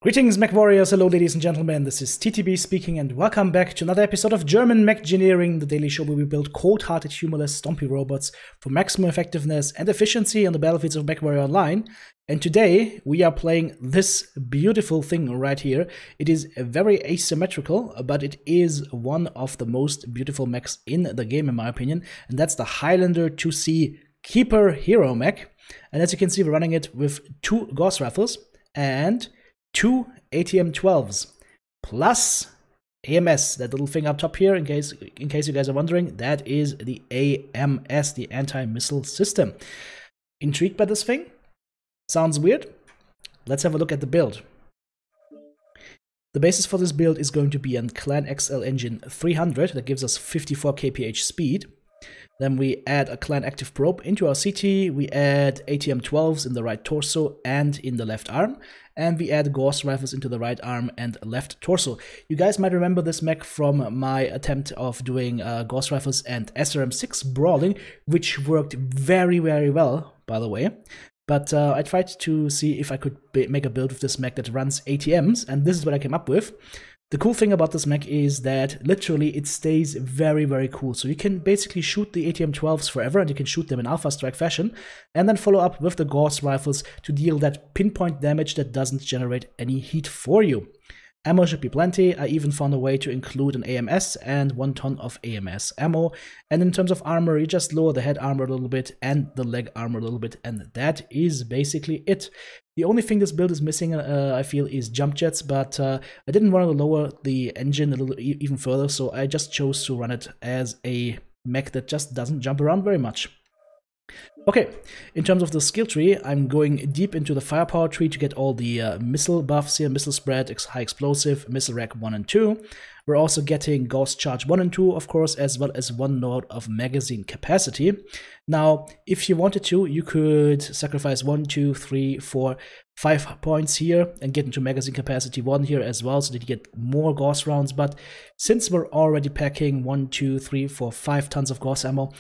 Greetings, Mech Warriors. Hello, ladies and gentlemen. This is TTB speaking, and welcome back to another episode of German Mechgineering, the daily show where we build cold-hearted, humorless, stompy robots for maximum effectiveness and efficiency on the battlefields of Mechwarrior Online. And today we are playing this beautiful thing right here. It is very asymmetrical, but it is one of the most beautiful mechs in the game, in my opinion. And that's the Highlander IIC Keeper Hero mech. And as you can see, we're running it with 2 Gauss rifles and 2 ATM-12s plus AMS, that little thing up top here, in case you guys are wondering, that is the AMS, the anti-missile system. Intrigued by this thing? Sounds weird? Let's have a look at the build. The basis for this build is going to be a Clan XL engine 300 that gives us 54 kph speed. Then we add a Clan Active Probe into our CT, we add ATM-12s in the right torso and in the left arm, and we add Gauss rifles into the right arm and left torso. You guys might remember this mech from my attempt of doing Gauss rifles and SRM-6 brawling, which worked very, very well, by the way. But I tried to see if I could make a build with this mech that runs ATMs, and this is what I came up with. The cool thing about this mech is that literally it stays very, very cool. So you can basically shoot the ATM-12s forever, and you can shoot them in alpha strike fashion, and then follow up with the Gauss rifles to deal that pinpoint damage that doesn't generate any heat for you. Ammo should be plenty. I even found a way to include an AMS and 1 ton of AMS ammo. And in terms of armor, you just lower the head armor a little bit and the leg armor a little bit, and that is basically it. The only thing this build is missing, I feel, is jump jets, but I didn't want to lower the engine a little even further, so I just chose to run it as a mech that just doesn't jump around very much. Okay, in terms of the skill tree, I'm going deep into the firepower tree to get all the missile buffs here, missile spread, high explosive, missile rack 1 and 2. We're also getting Gauss charge 1 and 2, of course, as well as 1 node of magazine capacity. Now, if you wanted to, you could sacrifice 1, 2, 3, 4, 5 points here and get into magazine capacity 1 here as well, so that you get more Gauss rounds. But since we're already packing 1, 2, 3, 4, 5 tons of Gauss ammo,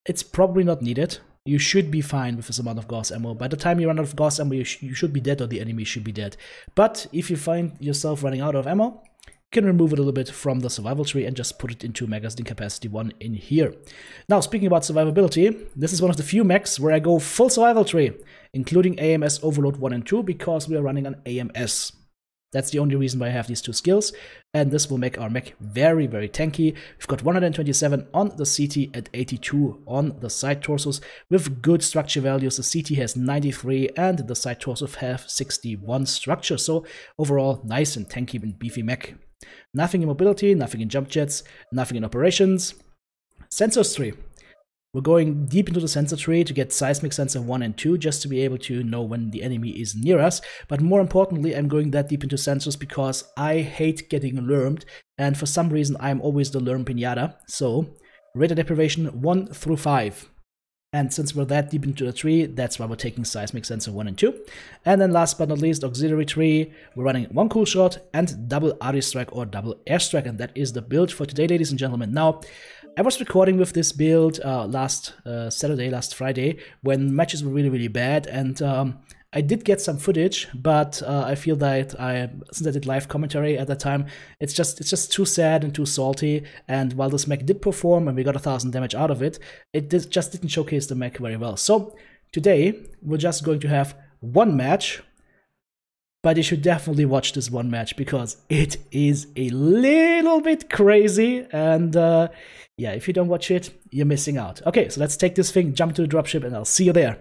it's probably not needed. You should be fine with this amount of Gauss ammo. By the time you run out of Gauss ammo, you should be dead, or the enemy should be dead. But if you find yourself running out of ammo, you can remove it a little bit from the survival tree and just put it into magazine capacity 1 in here. Now, speaking about survivability, this is one of the few mechs where I go full survival tree, including AMS overload 1 and 2, because we are running an AMS. That's the only reason why I have these 2 skills, and this will make our mech very, very tanky. We've got 127 on the CT and 82 on the side torsos with good structure values. The CT has 93 and the side torsos have 61 structure, so overall nice and tanky and beefy mech. Nothing in mobility, nothing in jump jets, nothing in operations. Sensors tree. We're going deep into the sensor tree to get seismic sensor 1 and 2 just to be able to know when the enemy is near us. But more importantly, I'm going that deep into sensors because I hate getting lurmed, and for some reason I'm always the lurm pinata. So radar deprivation 1 through 5. And since we're that deep into the tree, that's why we're taking seismic sensor 1 and 2. And then last but not least, auxiliary tree. We're running 1 cool shot and double RD strike or double airstrike, and that is the build for today, ladies and gentlemen. Now, I was recording with this build last Friday, when matches were really, really bad, and I did get some footage, but I feel that since I did live commentary at that time, it's just too sad and too salty. And while this mech did perform and we got 1000 damage out of it, just didn't showcase the mech very well. So today we're just going to have 1 match. But you should definitely watch this 1 match because it is a little bit crazy, and yeah, if you don't watch it, you're missing out. Okay, so let's take this thing, jump to the dropship, and I'll see you there.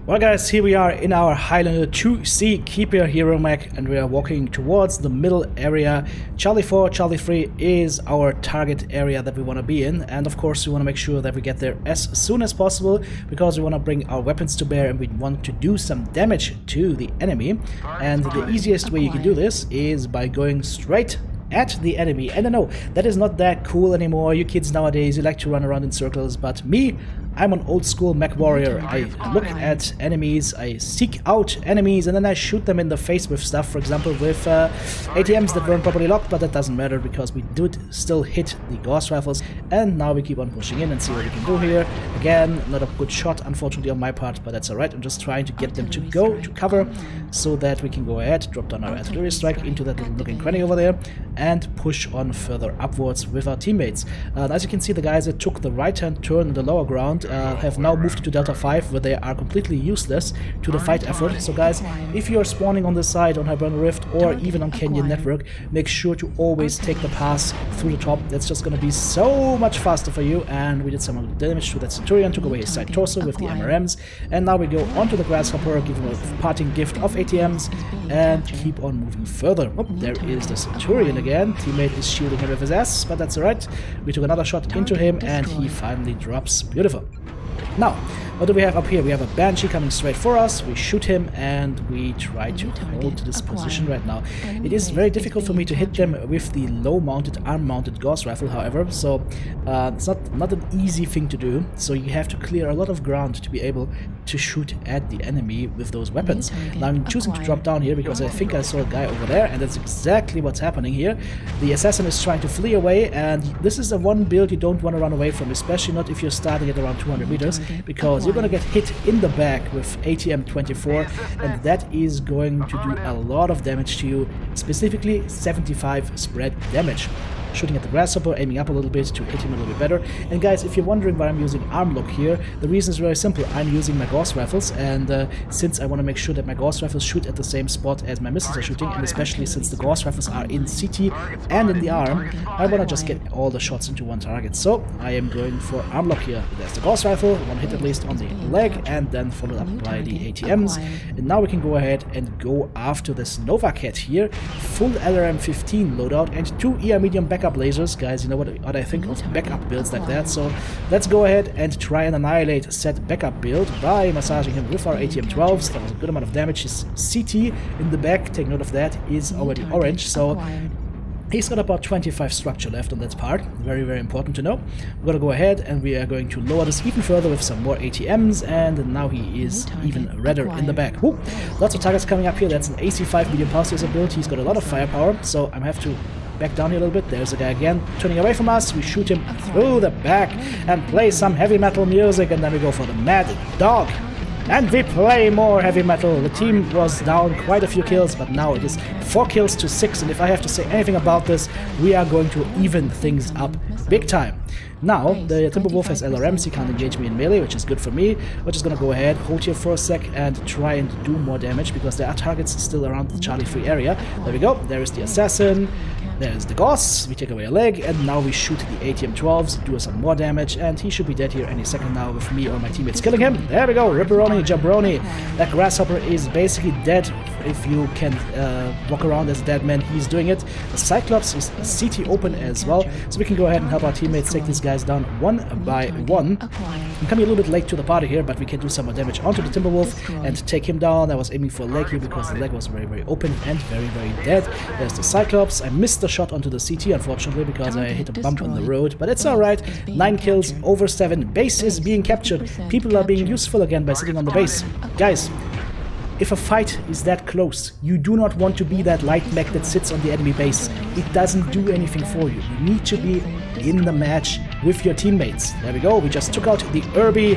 Well guys, here we are in our Highlander IIC Keeper Hero mech, and we are walking towards the middle area. Charlie 4, Charlie 3 is our target area that we want to be in, and of course we want to make sure that we get there as soon as possible, because we want to bring our weapons to bear and we want to do some damage to the enemy. And the easiest way you can do this is by going straight at the enemy. And I know that is not that cool anymore. You kids nowadays, you like to run around in circles, but me, I'm an old school Mechwarrior. I look at enemies, I seek out enemies, and then I shoot them in the face with stuff, for example with ATMs that weren't properly locked, but that doesn't matter because we did still hit the Gauss rifles. And now we keep on pushing in and see what we can do here. Again, not a good shot unfortunately on my part, but that's alright. I'm just trying to get them to go to cover so that we can go ahead, drop down our artillery strike into that little looking cranny over there, and push on further upwards with our teammates. As you can see, the guys that took the right-hand turn in the lower ground have now moved to Delta 5, where they are completely useless to the fight effort. So guys, if you are spawning on this side on Hiberno Rift or even on Canyon Network, make sure to always take the pass through the top. That's just going to be so much faster for you. And we did some damage to that Centurion, took away his side torso with the MRMs, and now we go onto the Grasshopper, give him a parting gift of ATMs, and keep on moving further. Oh, there is the Centurion again. Teammate is shielding him with his ass, but that's alright. We took another shot into him and he finally drops. Beautiful. Now, what do we have up here? We have a Banshee coming straight for us. We shoot him and we try to hold this position right now. It is very difficult for me to hit them with the low-mounted, arm-mounted Gauss rifle, however, so it's not an easy thing to do. So you have to clear a lot of ground to be able to shoot at the enemy with those weapons. Now I'm choosing to drop down here because I think I saw a guy over there, and that's exactly what's happening here. The assassin is trying to flee away, and this is the one build you don't want to run away from, especially not if you're starting at around 200 meters, because you're going to get hit in the back with ATM 24, and that is going to do a lot of damage to you, specifically 75 spread damage. Shooting at the Grasshopper, aiming up a little bit to hit him a little bit better. And guys, if you're wondering why I'm using arm lock here, the reason is very simple. I'm using my Gauss rifles, and since I want to make sure that my Gauss rifles shoot at the same spot as my missiles are shooting, and especially since the Gauss rifles are in CT and in the arm, I want to just get all the shots into one target. So I am going for arm lock here. There's the Gauss rifle, one hit at least on the leg, and then followed up by the ATMs. And now we can go ahead and go after this Nova Cat here. Full LRM-15 loadout and 2 ER medium backup lasers. Guys, you know what I think of backup builds like that, so let's go ahead and try and annihilate said backup build by massaging him with our ATM-12s. That was a good amount of damage. His CT in the back, take note of that, is already orange, so he's got about 25 structure left on that part. Very, very important to know. We're gonna go ahead and we are going to lower this even further with some more ATMs, and now he is even redder in the back. Woo! Lots of targets coming up here. That's an AC5 medium pulse laser build. He's got a lot of firepower, so I have to back down here a little bit. There's a guy again turning away from us. We shoot him through the back and play some heavy metal music, and then we go for the Mad Dog. And we play more heavy metal. The team was down quite a few kills, but now it is 4 kills to 6, and if I have to say anything about this, we are going to even things up big time. Now, the Timberwolf has LRMs, he can't engage me in melee, which is good for me. We're just gonna go ahead, hold here for a sec, and try and do more damage, because there are targets still around the Charlie 3 area. There we go, there is the Assassin, there's the Gauss, we take away a leg, and now we shoot the ATM-12s, do some more damage, and he should be dead here any second now with me or my teammates killing him. There we go, Ripperoni, Jabroni. That Grasshopper is basically dead if you can walk around as a dead man. He's doing it. The Cyclops is CT open as well, so we can go ahead and help our teammates take these guys down one by one. I'm coming a little bit late to the party here, but we can do some more damage onto the Timberwolf and take him down. I was aiming for a leg here because the leg was very, very open and very, very dead. There's the Cyclops. I missed the shot onto the CT, unfortunately, because I hit a bump on the road, but it's alright. 9 kills, over 7. Base is being captured. People are being useful again by sitting on the base. Guys, if a fight is that close, you do not want to be that light mech that sits on the enemy base. It doesn't do anything for you. You need to be in the match with your teammates. There we go, we just took out the Irby.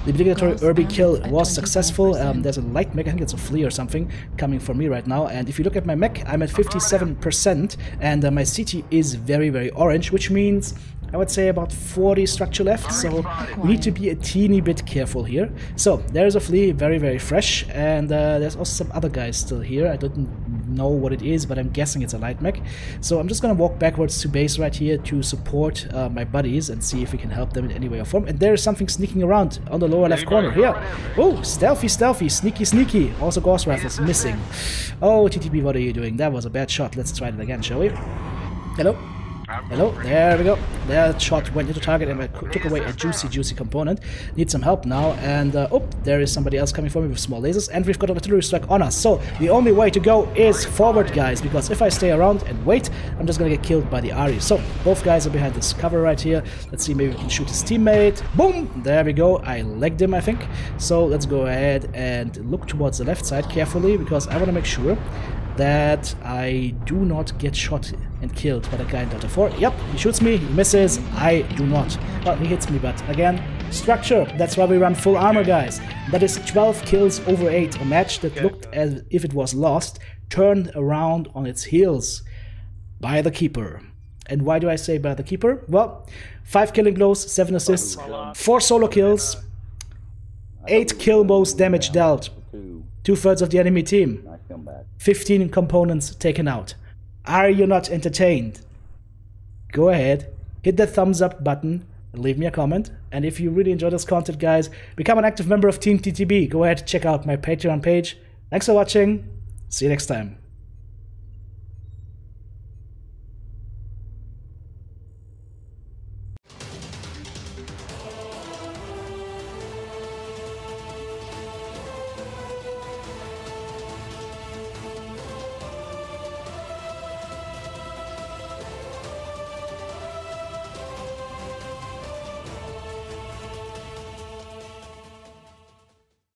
The obligatory Irby kill was successful. There's a light mech, I think it's a flea or something, coming for me right now. And if you look at my mech, I'm at 57%, and my CT is very, very orange, which means I would say about 40 structure left, so we need to be a teeny bit careful here. So there's a flea, very, very fresh, and there's also some other guys still here. I don't know what it is, but I'm guessing it's a light mech. So I'm just gonna walk backwards to base right here to support my buddies and see if we can help them in any way or form. And there's something sneaking around on the lower left corner here. Oh, stealthy, stealthy, sneaky, sneaky. Also Gauss rifles missing. Oh, TTB, what are you doing? That was a bad shot. Let's try it again, shall we? Hello? Hello, there we go. That shot went into target and I took away a juicy component. Need some help now, and oh, there is somebody else coming for me with small lasers, and we've got an artillery strike on us. So the only way to go is forward, guys, because if I stay around and wait, I'm just gonna get killed by the Ari. So both guys are behind this cover right here. Let's see, maybe we can shoot his teammate. Boom! There we go. I legged him, I think. So let's go ahead and look towards the left side carefully, because I want to make sure that I do not get shot and killed by the guy in Delta 4. Yep, he shoots me, he misses, I do not. Well, he hits me, but again, structure. That's why we run full armor, guys. That is 12 kills over 8. A match that looked as if it was lost, turned around on its heels by the Keeper. And why do I say by the Keeper? Well, 5 killing blows, 7 assists, 4 solo kills, 8 kill most damage dealt, 2/3 of the enemy team, 15 components taken out. Are you not entertained? Go ahead, hit the thumbs up button, and leave me a comment. And if you really enjoy this content, guys, become an active member of Team TTB. Go ahead, check out my Patreon page. Thanks for watching. See you next time.